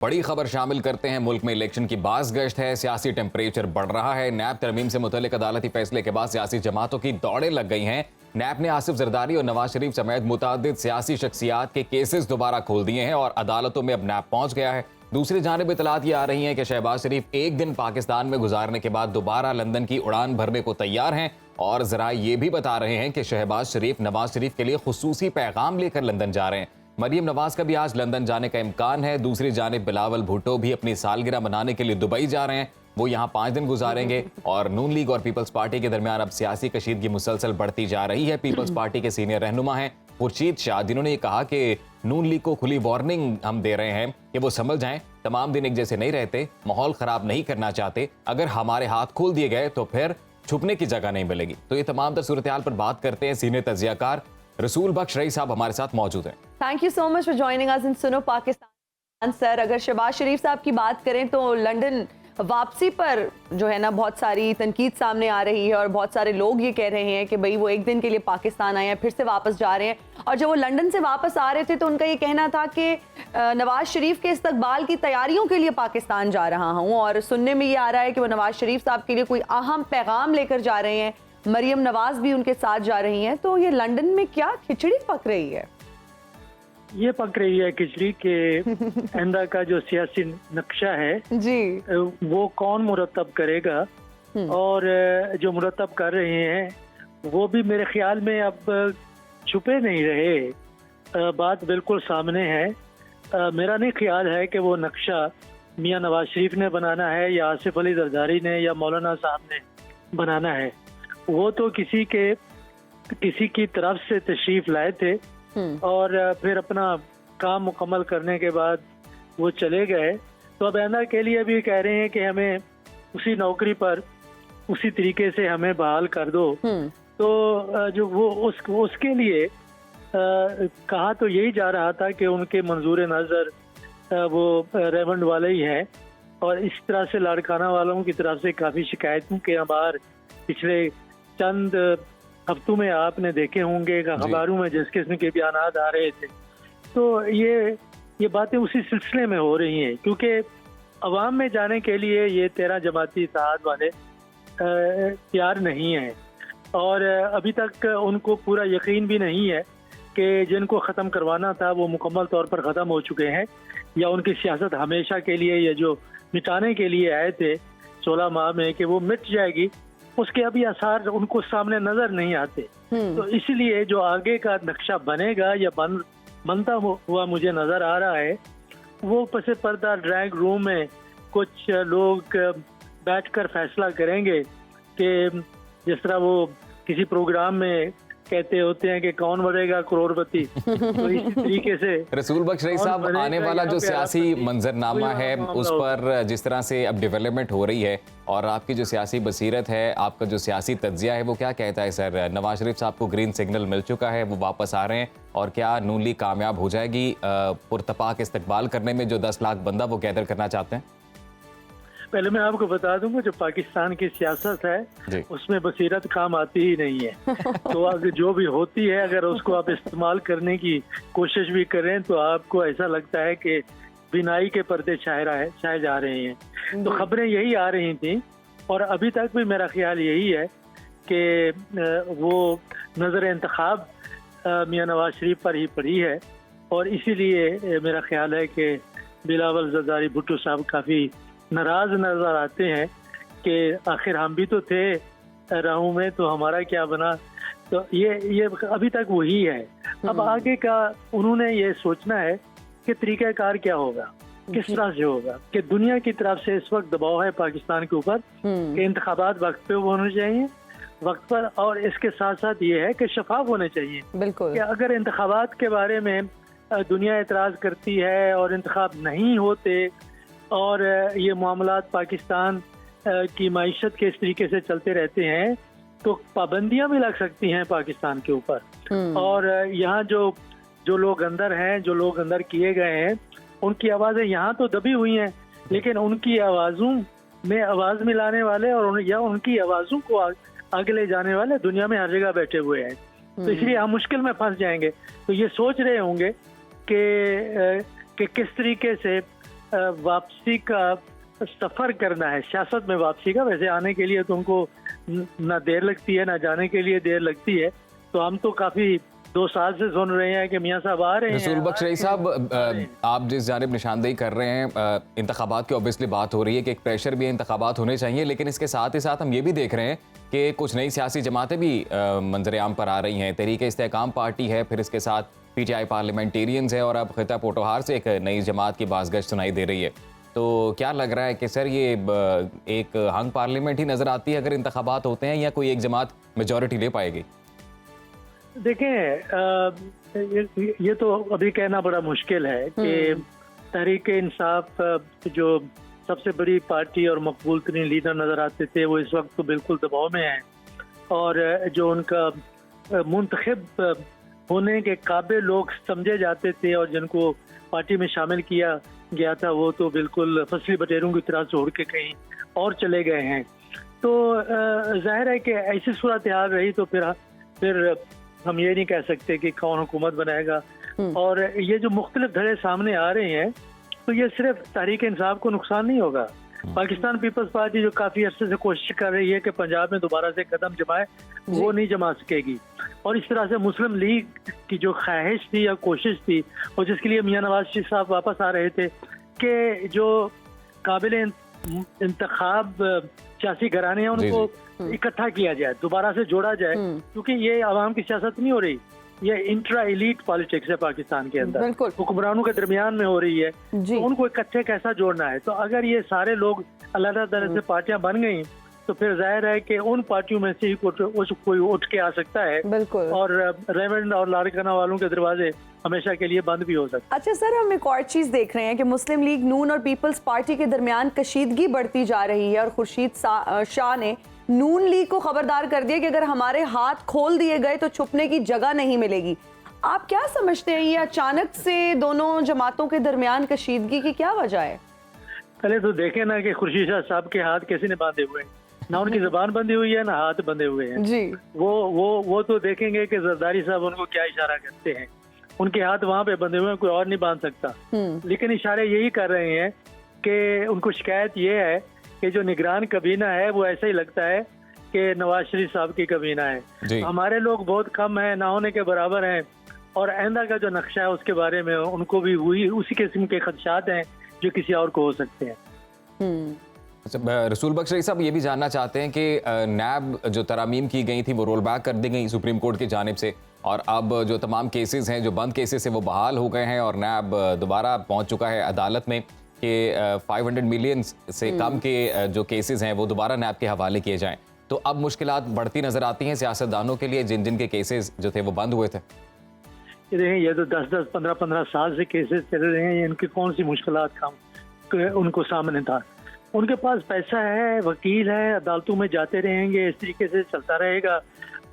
बड़ी खबर शामिल करते हैं। मुल्क में इलेक्शन की बाज़गश्त है, सियासी टेम्परेचर बढ़ रहा है। नैब तरमीम से मुतल्लिक अदालती फैसले के बाद सियासी जमातों की दौड़ें लग गई हैं। नैब ने आसिफ जरदारी और नवाज शरीफ समेत मुतअद्दिद सियासी शख्सियात के केसेस दोबारा खोल दिए हैं और अदालतों में अब नैब पहुंच गया है। दूसरी जानिब इतलात ये आ रही हैं कि शहबाज शरीफ एक दिन पाकिस्तान में गुजारने के बाद दोबारा लंदन की उड़ान भरने को तैयार हैं और जरा ये भी बता रहे हैं कि शहबाज शरीफ नवाज शरीफ के लिए खुसूसी पैगाम लेकर लंदन जा रहे हैं। मरियम नवाज का भी आज लंदन जाने का इम्कान है। दूसरी जानिब बिलावल भुट्टो भी अपनी सालगिरह मनाने के लिए दुबई जा रहे हैं। वो यहाँ 5 दिन गुजारेंगे और नून लीग और पीपल्स पार्टी के दरमियान अब सियासी कशीदगी मुसलसल बढ़ती जा रही है। पीपल्स पार्टी के सीनियर रहनुमा हैं खुर्शीद शाह, जिन्होंने ये कहा कि नून लीग को खुली वार्निंग हम दे रहे हैं कि वो संभल जाएं, तमाम दिन एक जैसे नहीं रहते, माहौल खराब नहीं करना चाहते। अगर हमारे हाथ खोल दिए गए तो फिर छुपने की जगह नहीं मिलेगी। तो ये तमाम तर सूरत हाल पर बात करते हैं सीनियर तज्जियाकार रसूल बख्श रईस साहब हमारे साथ मौजूद हैं। Thank you so much for joining us in Suno Pakistan. Sir, अगर शहबाज शरीफ साहब की बात करें तो लंदन वापसी पर जो है ना बहुत सारी तनकीद सामने आ रही है और बहुत सारे लोग ये कह रहे हैं कि भाई वो एक दिन के लिए पाकिस्तान आए हैं, फिर से वापस जा रहे हैं। और जब वो लंदन से वापस आ रहे थे तो उनका ये कहना था कि नवाज शरीफ के इस्तकबाल की तैयारियों के लिए पाकिस्तान जा रहा हूँ। और सुनने में ये आ रहा है कि वो नवाज शरीफ साहब के लिए कोई अहम पैगाम लेकर जा रहे हैं। मरियम नवाज भी उनके साथ जा रही हैं। तो ये लंदन में क्या खिचड़ी पक रही है? ये पक रही है खिचड़ी के आइंदा का जो सियासी नक्शा है जी, वो कौन मुरतब करेगा और जो मुरतब कर रहे हैं वो भी मेरे ख्याल में अब छुपे नहीं रहे। बात बिल्कुल सामने है। मेरा नहीं ख्याल है कि वो नक्शा मियां नवाज शरीफ ने बनाना है या आसिफ अली जरदारी ने या मौलाना साहब ने बनाना है। वो तो किसी की तरफ से तशरीफ लाए थे और फिर अपना काम मुकम्मल करने के बाद वो चले गए। तो अब आइंदा के लिए भी कह रहे हैं कि हमें उसी नौकरी पर उसी तरीके से हमें बहाल कर दो। तो जो वो उसके लिए कहा तो यही जा रहा था कि उनके मंजूर नज़र वो रेवंड वाले ही हैं और इस तरह से लाड़काना वालों की तरफ से काफ़ी शिकायतों के अखबार पिछले चंद हफ्तों में आपने देखे होंगे अखबारों में जिस किस्म के बयान आ रहे थे। तो ये बातें उसी सिलसिले में हो रही हैं क्योंकि अवाम में जाने के लिए ये 13 जमाती इत्तेहाद वाले तैयार नहीं हैं और अभी तक उनको पूरा यकीन भी नहीं है कि जिनको ख़त्म करवाना था वो मुकम्मल तौर पर ख़त्म हो चुके हैं या उनकी सियासत हमेशा के लिए या जो मिटाने के लिए आए थे 16 माह में कि वो मिट जाएगी, उसके अभी आसार उनको सामने नजर नहीं आते। तो इसलिए जो आगे का नक्शा बनेगा या बनता हुआ मुझे नजर आ रहा है वो पसे पर्दा ड्राइंग रूम में कुछ लोग बैठकर फैसला करेंगे कि जिस तरह वो किसी प्रोग्राम में कहते होते हैं कि कौन बनेगा करोड़पति, तो इसी तरीके से रसूल बख्श रईस साहब, आने वाला जो सियासी मंजरनामा है उस पर जिस तरह से अब डेवलपमेंट हो रही है और आपकी जो सियासी बसीरत है, आपका जो सियासी तज्जिया है वो क्या कहता है सर? नवाज शरीफ साहब को ग्रीन सिग्नल मिल चुका है, वो वापस आ रहे हैं और क्या नून लीग कामयाब हो जाएगी पुरतपाक इस्तकबाल करने में जो 10 लाख बंदा वो गैदर करना चाहते हैं? पहले मैं आपको बता दूंगा जो पाकिस्तान की सियासत है उसमें बसीरत काम आती ही नहीं है। तो अगर जो भी होती है अगर उसको आप इस्तेमाल करने की कोशिश भी करें तो आपको ऐसा लगता है कि बिनाई के पर्दे छाए जा रहे हैं। तो खबरें यही आ रही थी और अभी तक भी मेरा ख्याल यही है कि वो नजर इंतखाब मियां नवाज शरीफ पर ही पड़ी है और इसीलिए मेरा ख्याल है कि बिलावल जरदारी भुट्टो साहब काफ़ी नाराज नजर आते हैं कि आखिर हम भी तो थे राहों में, तो हमारा क्या बना। तो ये अभी तक वही है। अब आगे का उन्होंने ये सोचना है कि तरीक़ाकार क्या होगा, किस तरह से होगा, कि दुनिया की तरफ से इस वक्त दबाव है पाकिस्तान के ऊपर कि इंतखाबात वक्त पे होने चाहिए वक्त पर, और इसके साथ साथ ये है कि शफाफ होने चाहिए। बिल्कुल, कि अगर इंतखाबात के बारे में दुनिया एतराज़ करती है और इंतखाब नहीं होते और ये मामलात पाकिस्तान की मईशत के इस तरीके से चलते रहते हैं तो पाबंदियां भी लग सकती हैं पाकिस्तान के ऊपर। और यहाँ जो लोग अंदर हैं, जो लोग अंदर किए गए हैं, उनकी आवाज़ें यहाँ तो दबी हुई हैं लेकिन उनकी आवाज़ों में आवाज़ मिलाने वाले और या उनकी आवाज़ों को आगे ले जाने वाले दुनिया में हर जगह बैठे हुए हैं। तो इसलिए हम मुश्किल में फंस जाएंगे। तो ये सोच रहे होंगे कि किस तरीके से वापसी का सफर करना है, सियासत में वापसी का। वैसे आने के लिए तुमको ना देर लगती है, ना जाने के लिए देर लगती है। तो हम तो काफी 2 साल से सुन रहे हैं कि मियाँ साहब आ रहे हैं। रसूल बख्श रईस साहब, आप जिस जानिब निशानदेही कर रहे हैं, इंतखाबात की ऑब्वियसली बात हो रही है कि एक प्रेशर भी है, इंतखाबात होने चाहिए, लेकिन इसके साथ ही साथ हम ये भी देख रहे हैं कि कुछ नई सियासी जमातें भी मंजर-ए-आम पर आ रही हैं। तहरीक इस्तेहकाम पार्टी है, फिर इसके साथ पीटीआई पार्लियामेंटेरियंस है, और अब खिता पोटोहार से एक नई जमात की बाज़गश्त सुनाई दे रही है। तो क्या लग रहा है कि सर ये एक हंग पार्लियामेंट ही नजर आती है अगर इंतखाबात होते हैं, या कोई एक जमात मेजॉरिटी ले पाएगी? देखें, ये तो अभी कहना बड़ा मुश्किल है कि तहरीक इंसाफ जो सबसे बड़ी पार्टी और मकबूल तरीन लीडर नजर आते थे, वो इस वक्त तो बिल्कुल दबाव में है, और जो उनका मुंतखब होने के काबिल लोग समझे जाते थे और जिनको पार्टी में शामिल किया गया था, वो तो बिल्कुल फसली बटेरों की तरह छोड़ के कहीं और चले गए हैं। तो जाहिर है कि ऐसी सूरत हाल रही तो फिर हम ये नहीं कह सकते कि कौन हुकूमत बनाएगा। और ये जो मुख्तलिफ धड़े सामने आ रहे हैं, तो ये सिर्फ तहरीक इंसाफ को नुकसान नहीं होगा। पाकिस्तान पीपल्स पार्टी जो काफी अरसे से कोशिश कर रही है कि पंजाब में दोबारा से कदम जमाए, वो नहीं जमा सकेगी। और इस तरह से मुस्लिम लीग की जो ख्वाहिश थी या कोशिश थी, और जिसके लिए मियां नवाज शरीफ साहब वापस आ रहे थे कि जो काबिल इंतखाब सियासी घराने हैं उनको इकट्ठा किया जाए, दोबारा से जोड़ा जाए, क्योंकि ये आवाम की सियासत नहीं हो रही, ये इंट्रा एलीट पॉलिटिक्स है पाकिस्तान के अंदर, हुक्मरानों के दरमियान में हो रही है। तो उनको इकट्ठे कैसा जोड़ना है? तो अगर ये सारे लोग अलग अलग से पार्टियां बन गई, तो फिर जाहिर है कि उन पार्टियों में से ही कोई उठ के आ सकता है, और रेवंड और लाड़काना वालों के दरवाजे हमेशा के लिए बंद भी हो सकते। अच्छा सर, हम एक और चीज देख रहे हैं कि मुस्लिम लीग नून और पीपल्स पार्टी के दरमियान कशीदगी बढ़ती जा रही है, और खुर्शीद शाह ने नून लीग को खबरदार कर दिया कि अगर हमारे हाथ खोल दिए गए तो छुपने की जगह नहीं मिलेगी। आप क्या समझते हैं, ये अचानक से दोनों जमातों के दरमियान कशीदगी की क्या वजह है? पहले तो देखें ना कि खुर्शीद शाह साहब के हाथ कैसे ने बांधे हुए हैं, ना उनकी जुबान बंधी हुई है, ना हाथ बंधे हुए हैं जी। वो तो देखेंगे कि जरदारी साहब उनको क्या इशारा करते हैं। उनके हाथ वहां पे बंधे हुए हैं, कोई और नहीं बांध सकता। लेकिन इशारे यही कर रहे हैं कि उनको शिकायत ये है कि जो निगरान कबीना है वो ऐसा ही लगता है कि नवाज शरीफ साहब की कबीना है। हमारे लोग बहुत कम है, ना होने के बराबर हैं, और आइंदा का जो नक्शा है उसके बारे में उनको भी उसी किस्म के खदशात हैं जो किसी और को हो सकते हैं। अच्छा, रसूल बख्श रईस साहब ये भी जानना चाहते हैं कि नैब जो तरामीम की गई थी वो रोल बैक कर दी गई सुप्रीम कोर्ट की जानिब से, और अब जो तमाम केसेस हैं, जो बंद केसेस हैं, वो बहाल हो गए हैं, और नैब दोबारा पहुंच चुका है अदालत में कि 500 मिलियन से कम के जो केसेस हैं वो दोबारा नैब के हवाले किए जाएं। तो अब मुश्किलात बढ़ती नजर आती हैं सियासतदानों के लिए, जिन के केसेस जो थे वो बंद हुए थे। ये तो 10-10, 15-15 साल से केसेस चल रहे हैं, इनकी कौन सी मुश्किलात उनको सामने था। उनके पास पैसा है, वकील है, अदालतों में जाते रहेंगे, इस तरीके से चलता रहेगा,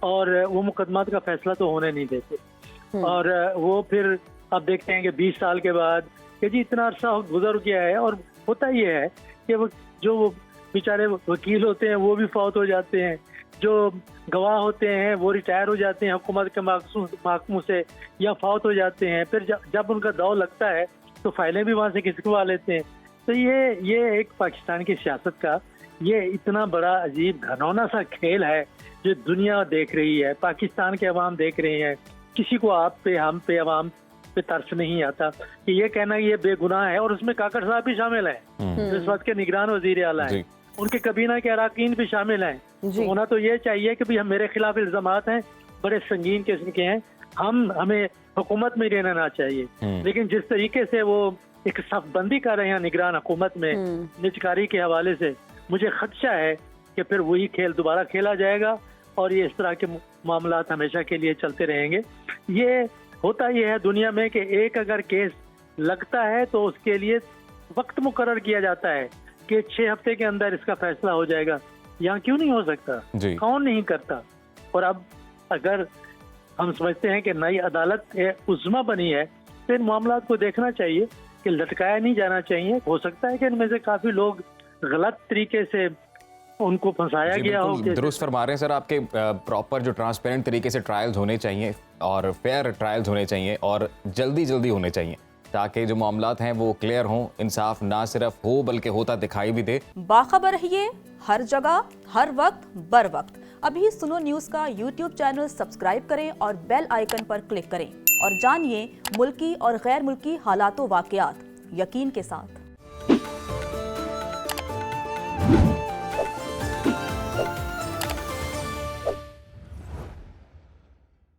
और वो मुकदमात का फैसला तो होने नहीं देते। और वो फिर अब देखते हैं कि 20 साल के बाद कि जी इतना अरसा गुजर गया है, और होता ये है कि वो जो बेचारे वकील होते हैं वो भी फौत हो जाते हैं, जो गवाह होते हैं वो रिटायर हो जाते हैं हुकूमत के महकमों से, या फौत हो जाते हैं। फिर जब उनका दौर लगता है तो फाइलें भी वहाँ से खिसकवा लेते हैं। तो ये एक पाकिस्तान की सियासत का ये इतना बड़ा अजीब घनौना सा खेल है जो दुनिया देख रही है, पाकिस्तान के अवाम देख रहे हैं। किसी को आप पे, हम पे, अवाम पे तरस नहीं आता कि ये कहना ये बेगुनाह है। और उसमें काकड़ साहब भी शामिल हैं, इस वक्त के निगरान वजीर आला हैं, उनके कबीना के अराकीन भी शामिल हैं। तो होना तो ये चाहिए कि भाई मेरे खिलाफ इल्जामात हैं, बड़े संगीन किस्म के हैं, हमें हुकूमत में रहना ना चाहिए। लेकिन जिस तरीके से वो एक सफबंदी कर रहे हैं निगरान हुकूमत में निजकारी के हवाले से, मुझे खदशा है कि फिर वही खेल दोबारा खेला जाएगा, और ये इस तरह के मामलात हमेशा के लिए चलते रहेंगे। ये होता ये है दुनिया में कि एक अगर केस लगता है तो उसके लिए वक्त मुकर्रर किया जाता है कि 6 हफ्ते के अंदर इसका फैसला हो जाएगा। यहाँ क्यों नहीं हो सकता? कौन नहीं करता? और अब अगर हम समझते हैं कि नई अदालत उज़्मा बनी है, तो इन मामलात को देखना चाहिए कि लटकाया नहीं जाना चाहिए। हो सकता है कि इनमें से काफी लोग गलत तरीके से उनको फंसाया गया हो। दुरुस्त फरमा रहे हैं सर, आपके प्रॉपर जो ट्रांसपेरेंट तरीके से ट्रायल्स होने चाहिए, और फेयर ट्रायल्स होने चाहिए, और जल्दी होने चाहिए। ताकि जो मामलात हैं वो क्लियर हों, इंसाफ ना सिर्फ हो बल्कि होता दिखाई भी दे। बाखबर रहिए हर जगह, हर वक्त, बर वक्त। अभी सुनो न्यूज़ का YouTube चैनल सब्सक्राइब करें और बेल आइकन पर क्लिक करें और जानिए मुल्की और गैर मुल्की हालातों वाकयात यकीन के साथ।